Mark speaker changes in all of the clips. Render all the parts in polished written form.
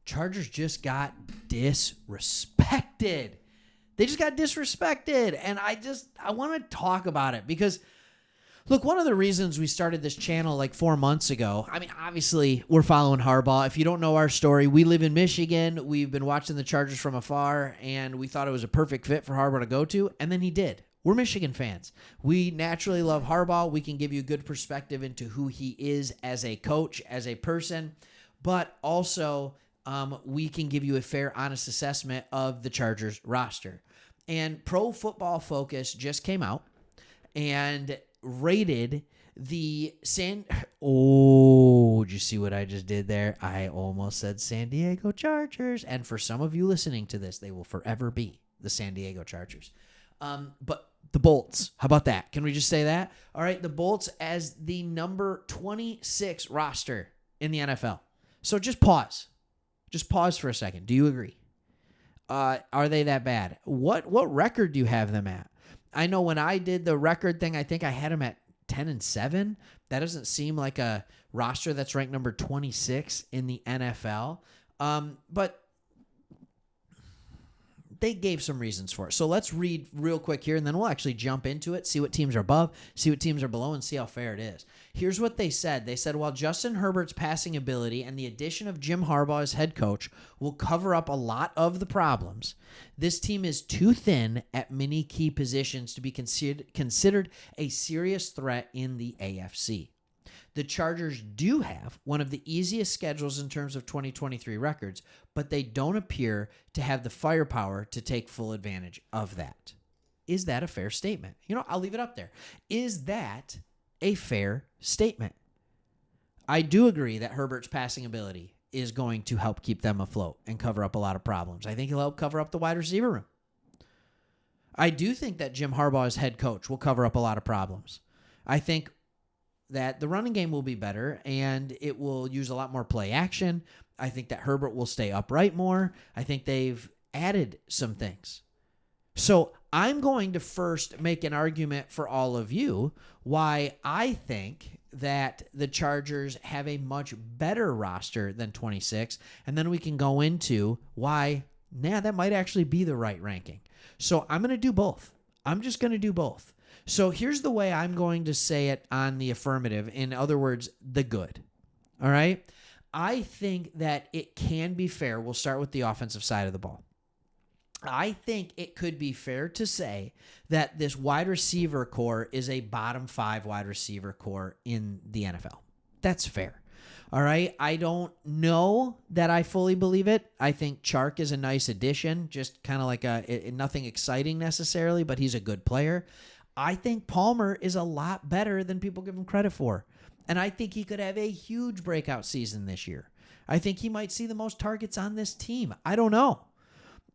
Speaker 1: Chargers just got disrespected. They just got disrespected. And I want to talk about it because, look, one of the reasons we started this channel like 4 months ago, I mean, obviously, we're following Harbaugh. If you don't know our story, we live in Michigan. We've been watching the Chargers from afar, and we thought it was a perfect fit for Harbaugh to go to, and then he did. We're Michigan fans. We naturally love Harbaugh. We can give you a good perspective into who he is as a coach, as a person, but also we can give you a fair, honest assessment of the Chargers roster. And Pro Football Focus just came out and rated the did you see what I just did there? I almost said San Diego Chargers. And for some of you listening to this, they will forever be the San Diego Chargers. But the Bolts, how about that? Can we just say that? All right, the Bolts as the number 26 roster in the NFL. So just pause. Just pause for a second. Do you agree? Are they that bad? What record do you have them at? I know when I did the record thing, I think I had them at 10-7. That doesn't seem like a roster that's ranked number 26 in the NFL. But they gave some reasons for it. So let's read real quick here, and then we'll actually jump into it, see what teams are above, see what teams are below, and see how fair it is. Here's what they said. They said, while Justin Herbert's passing ability and the addition of Jim Harbaugh as head coach will cover up a lot of the problems, this team is too thin at many key positions to be considered a serious threat in the AFC. The Chargers do have one of the easiest schedules in terms of 2023 records, but they don't appear to have the firepower to take full advantage of that. Is that a fair statement? I'll leave it up there. Is that a fair statement? I do agree that Herbert's passing ability is going to help keep them afloat and cover up a lot of problems. I think he'll help cover up the wide receiver room. I do think that Jim Harbaugh as head coach will cover up a lot of problems. I think that the running game will be better and it will use a lot more play action. I think that Herbert will stay upright more. I think they've added some things. So I'm going to first make an argument for all of you why I think that the Chargers have a much better roster than 26, and then we can go into why, that might actually be the right ranking. So I'm going to do both. I'm just going to do both. So here's the way I'm going to say it on the affirmative. In other words, the good. All right? I think that it can be fair. We'll start with the offensive side of the ball. I think it could be fair to say that this wide receiver core is a bottom 5 wide receiver core in the NFL. That's fair. All right? I don't know that I fully believe it. I think Chark is a nice addition, just kind of like nothing exciting necessarily, but he's a good player. I think Palmer is a lot better than people give him credit for. And I think he could have a huge breakout season this year. I think he might see the most targets on this team. I don't know.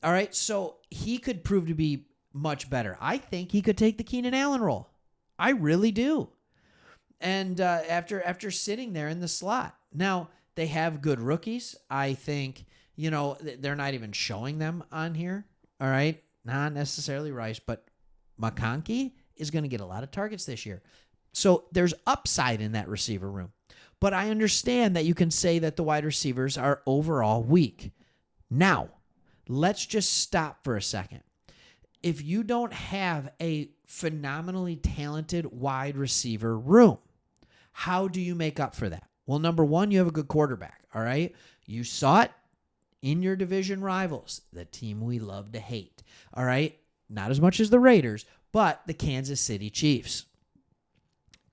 Speaker 1: All right, so he could prove to be much better. I think he could take the Keenan Allen role. I really do. And after sitting there in the slot. Now, they have good rookies. I think, they're not even showing them on here. All right, not necessarily Rice, but McConkey is going to get a lot of targets this year. So there's upside in that receiver room. But I understand that you can say that the wide receivers are overall weak. Now, let's just stop for a second. If you don't have a phenomenally talented wide receiver room, how do you make up for that? Well, number one, you have a good quarterback, all right? You saw it in your division rivals, the team we love to hate, all right? Not as much as the Raiders, but the Kansas City Chiefs.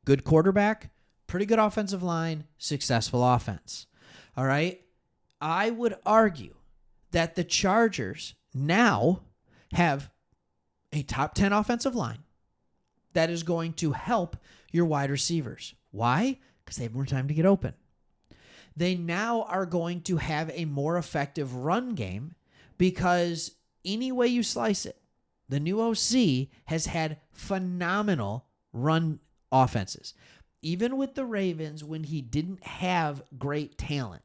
Speaker 1: Good quarterback, pretty good offensive line, successful offense. All right? I would argue that the Chargers now have a top 10 offensive line that is going to help your wide receivers. Why? Because they have more time to get open. They now are going to have a more effective run game because any way you slice it, the new OC has had phenomenal run offenses. Even with the Ravens, when he didn't have great talent,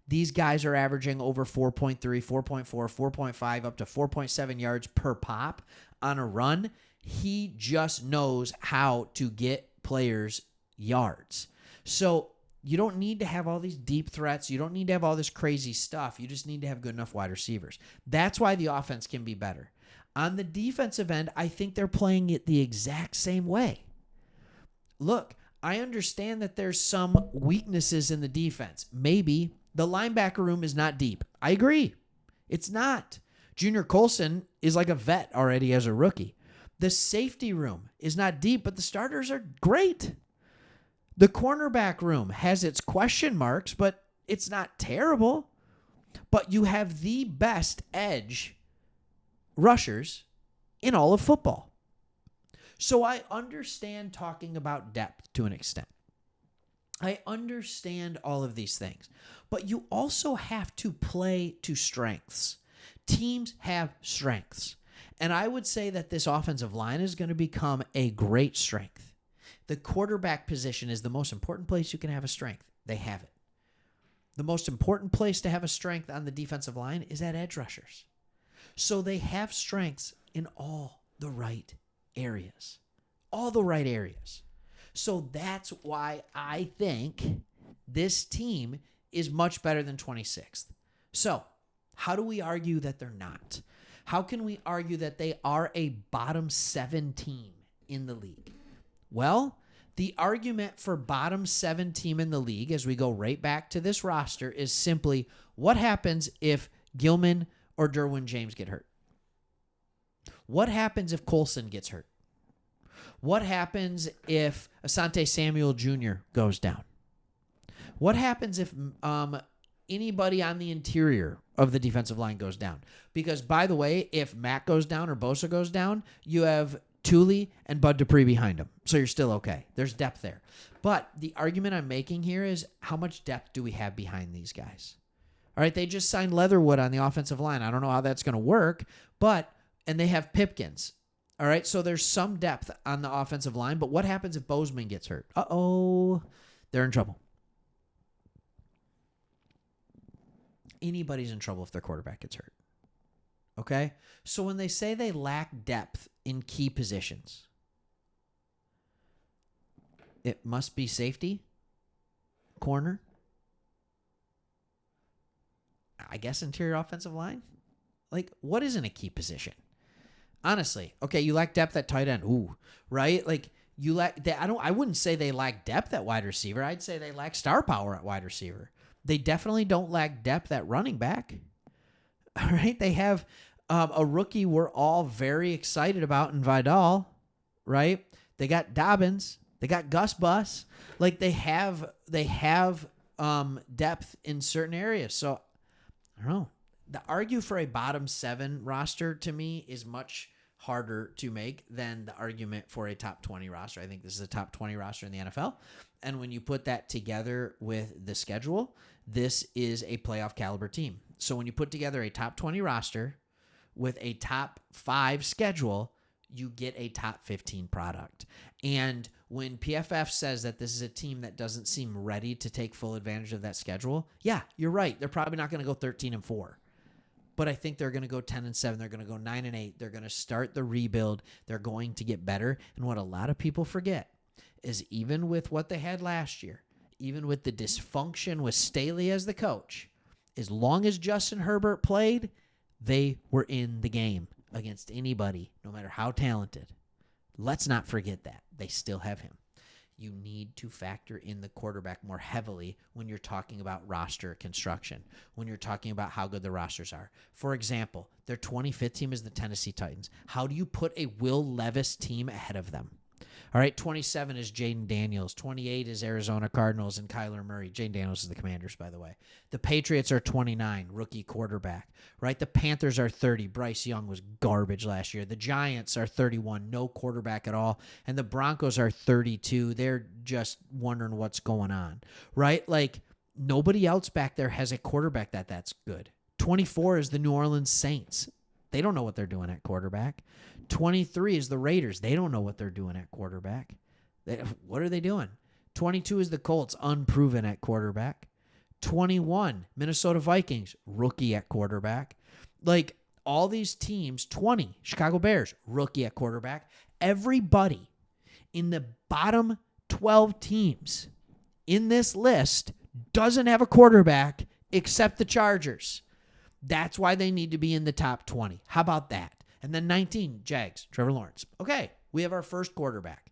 Speaker 1: these guys are averaging over 4.3, 4.4, 4.5, up to 4.7 yards per pop on a run. He just knows how to get players yards. So You don't need to have all these deep threats. You don't need to have all this crazy stuff. You just need to have good enough wide receivers. That's why the offense can be better. On the defensive end, I think they're playing it the exact same way. Look, I understand that there's some weaknesses in the defense. Maybe the linebacker room is not deep. I agree. It's not. Junior Colson is like a vet already as a rookie. The safety room is not deep, but the starters are great. The cornerback room has its question marks, but it's not terrible. But you have the best edge rushers in all of football. So I understand talking about depth to an extent. I understand all of these things. But you also have to play to strengths. Teams have strengths. And I would say that this offensive line is going to become a great strength. The quarterback position is the most important place you can have a strength. They have it. The most important place to have a strength on the defensive line is at edge rushers. So they have strengths in all the right areas. All the right areas. So that's why I think this team is much better than 26th. So how do we argue that they're not? How can we argue that they are a bottom 7 team in the league? Well, the argument for bottom 7 team in the league, as we go right back to this roster, is simply what happens if Gilman or Derwin James get hurt? What happens if Colson gets hurt? What happens if Asante Samuel Jr. goes down? What happens if anybody on the interior of the defensive line goes down? Because, by the way, if Matt goes down or Bosa goes down, you have Thule and Bud Dupree behind him. So you're still okay. There's depth there. But the argument I'm making here is how much depth do we have behind these guys? All right, they just signed Leatherwood on the offensive line. I don't know how that's going to work, and they have Pipkins. All right, so there's some depth on the offensive line, but what happens if Bozeman gets hurt? Uh-oh, they're in trouble. Anybody's in trouble if their quarterback gets hurt. Okay? So when they say they lack depth in key positions, it must be safety, corner, I guess interior offensive line. Like, what isn't a key position? Honestly, okay, you lack depth at tight end. Ooh, right? Like, you lack. I wouldn't say they lack depth at wide receiver. I'd say they lack star power at wide receiver. They definitely don't lack depth at running back. All right, they have a rookie we're all very excited about in Vidal, right? They got Dobbins, they got Gus Bus. Like they have depth in certain areas. So I don't know. The argue for a bottom 7 roster to me is much harder to make than the argument for a top 20 roster. I think this is a top 20 roster in the NFL. And when you put that together with the schedule, this is a playoff caliber team. So when you put together a top 20 roster with a top 5 schedule, you get a top 15 product. And when PFF says that this is a team that doesn't seem ready to take full advantage of that schedule, yeah, you're right. They're probably not going to go 13-4. But I think they're going to go 10-7. They're going to go 9-8. They're going to start the rebuild. They're going to get better. And what a lot of people forget is even with what they had last year, even with the dysfunction with Staley as the coach, as long as Justin Herbert played, they were in the game against anybody, no matter how talented. Let's not forget that. They still have him. You need to factor in the quarterback more heavily when you're talking about roster construction, when you're talking about how good the rosters are. For example, their 25th team is the Tennessee Titans. How do you put a Will Levis team ahead of them? All right, 27 is Jaden Daniels. 28 is Arizona Cardinals and Kyler Murray. Jaden Daniels is the Commanders, by the way. The Patriots are 29, rookie quarterback. Right, the Panthers are 30. Bryce Young was garbage last year. The Giants are 31, no quarterback at all. And the Broncos are 32. They're just wondering what's going on. Right, like nobody else back there has a quarterback that's good. 24 is the New Orleans Saints. They don't know what they're doing at quarterback. 23 is the Raiders. They don't know what they're doing at quarterback. What are they doing? 22 is the Colts, unproven at quarterback. 21, Minnesota Vikings, rookie at quarterback. Like all these teams, 20, Chicago Bears, rookie at quarterback. Everybody in the bottom 12 teams in this list doesn't have a quarterback except the Chargers. That's why they need to be in the top 20. How about that? And then 19, Jags, Trevor Lawrence. Okay, we have our first quarterback.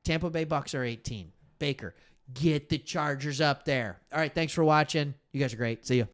Speaker 1: Tampa Bay Bucks are 18. Baker, get the Chargers up there. All right, thanks for watching. You guys are great. See you.